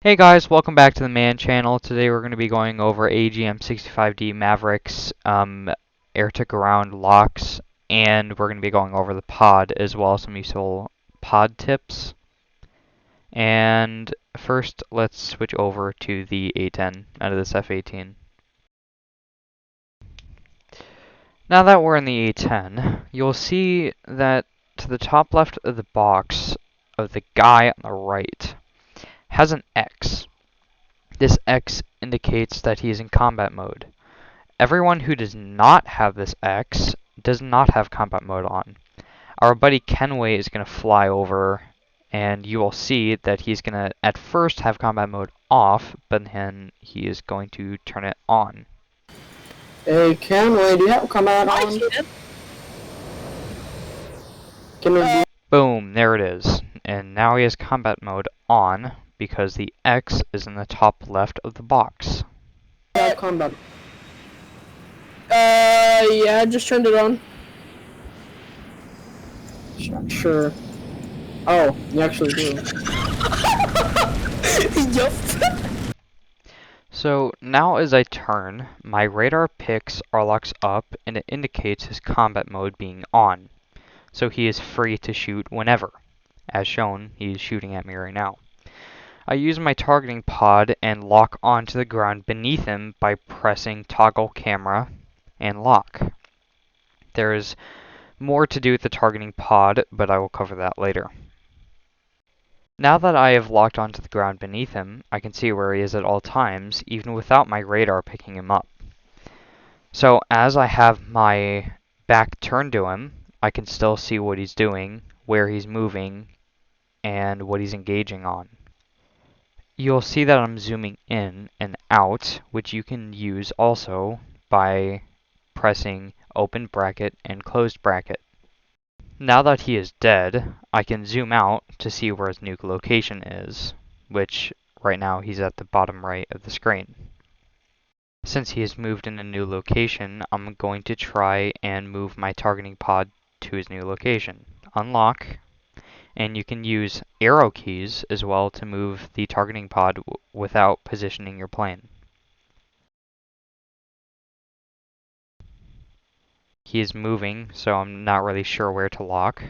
Hey guys, welcome back to the Man channel. Today we're going to be going over AGM-65D Mavericks, air-to-ground locks, and we're going to be going over the pod as well, some useful pod tips. And first, let's switch over to the A10 out of this F-18. Now that we're in the A10, you'll see that to the top left of the box of the guy on the right has an X. This X indicates that he is in combat mode. Everyone who does not have this X does not have combat mode on. Our buddy Kenway is going to fly over, and you will see that he's going to at first have combat mode off, but then he is going to turn it on. Hey Kenway, do you have combat on? Can we Boom, there it is. And now he has combat mode on because the X is in the top left of the box. have combat? Yeah, I just turned it on. Sure. Oh, you actually do. Yup. So now as I turn, my radar picks Arlox up and it indicates his combat mode being on. So he is free to shoot whenever. As shown, he is shooting at me right now. I use my targeting pod and lock onto the ground beneath him by pressing toggle camera and lock. There is more to do with the targeting pod, but I will cover that later. Now that I have locked onto the ground beneath him, I can see where he is at all times, even without my radar picking him up. So as I have my back turned to him, I can still see what he's doing, where he's moving, and what he's engaging on. You'll see that I'm zooming in and out, which you can use also by pressing open bracket and closed bracket. Now that he is dead, I can zoom out to see where his nuke location is, which right now he's at the bottom right of the screen. Since he has moved in a new location, I'm going to try and move my targeting pod to his new location. Unlock, and you can use arrow keys as well to move the targeting pod without positioning your plane. He is moving, so I'm not really sure where to lock.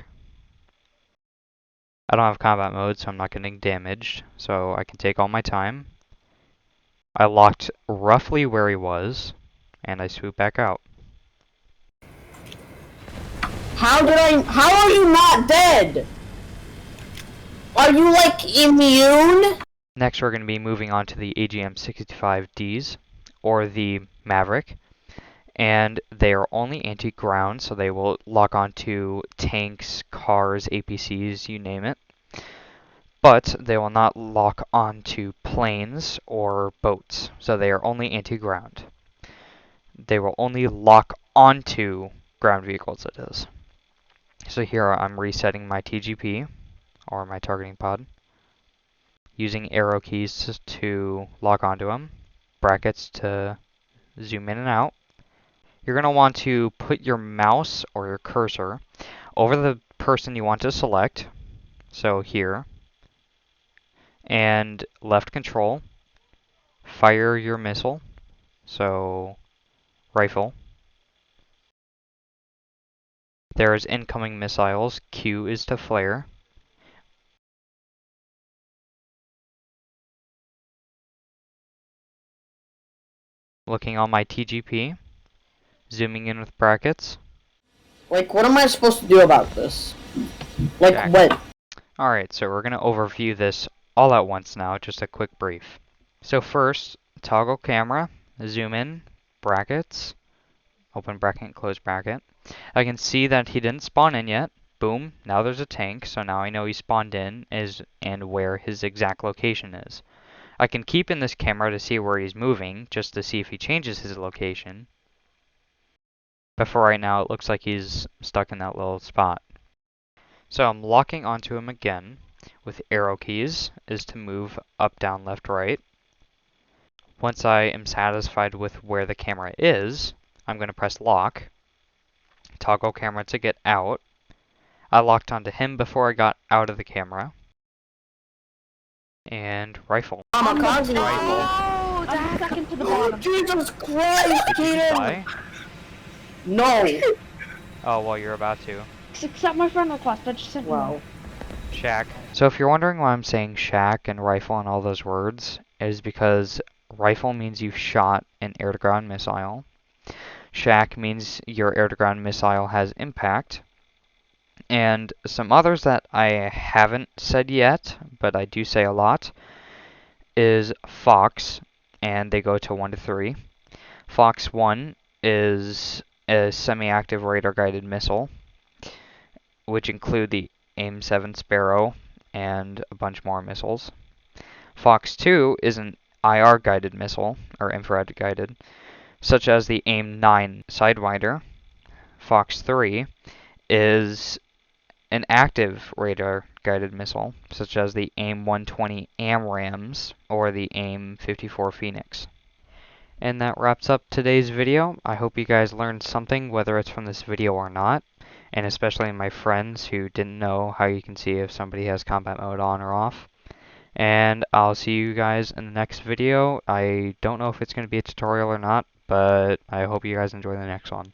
I don't have combat mode, so I'm not getting damaged, so I can take all my time. I locked roughly where he was, and I swoop back out. How are you not dead? Are you, like, immune? Next, we're going to be moving on to the AGM-65Ds, or the Maverick. And they are only anti-ground, so they will lock onto tanks, cars, APCs, you name it. But they will not lock onto planes or boats, so they are only anti-ground. They will only lock onto ground vehicles, it is. So here I'm resetting my TGP, or my targeting pod, using arrow keys to lock onto them, brackets to zoom in and out. You're going to want to put your mouse or your cursor over the person you want to select, so here, and left control, fire your missile, so rifle. There is incoming missiles, Q is to flare. Looking on my TGP, zooming in with brackets. Like, what am I supposed to do about this? Like, Jack. what? Alright, so we're going to overview this all at once now, just a quick brief. So first, toggle camera, zoom in, brackets, open bracket and close bracket. I can see that he didn't spawn in yet. Boom, now there's a tank, so now I know he spawned in and where his exact location is. I can keep in this camera to see where he's moving, just to see if he changes his location. But for right now, it looks like he's stuck in that little spot. So I'm locking onto him again with arrow keys is to move up, down, left, right. Once I am satisfied with where the camera is, I'm going to press lock, toggle camera to get out. I locked onto him before I got out of the camera. and rifle. I'm a Rifle. Oh, I'm second to the bottom. Jesus Christ, Did you just Keaton! die? No! Oh, well, you're about to. Accept my friend request. I just sent you Wow. one. Shack. So if you're wondering why I'm saying shack and rifle and all those words, it is because rifle means you've shot an air-to-ground missile. Shack means your air-to-ground missile has impact. And some others that I haven't said yet, but I do say a lot, is Fox, and they go to 1 to 3. Fox 1 is a semi-active radar-guided missile, which include the AIM-7 Sparrow and a bunch more missiles. Fox 2 is an IR-guided missile, or infrared-guided, such as the AIM-9 Sidewinder. Fox 3 is an active radar-guided missile, such as the AIM-120 AMRAAMs or the AIM-54 Phoenix. And that wraps up today's video. I hope you guys learned something, whether it's from this video or not, and especially my friends who didn't know how you can see if somebody has combat mode on or off. And I'll see you guys in the next video. I don't know if it's going to be a tutorial or not, but I hope you guys enjoy the next one.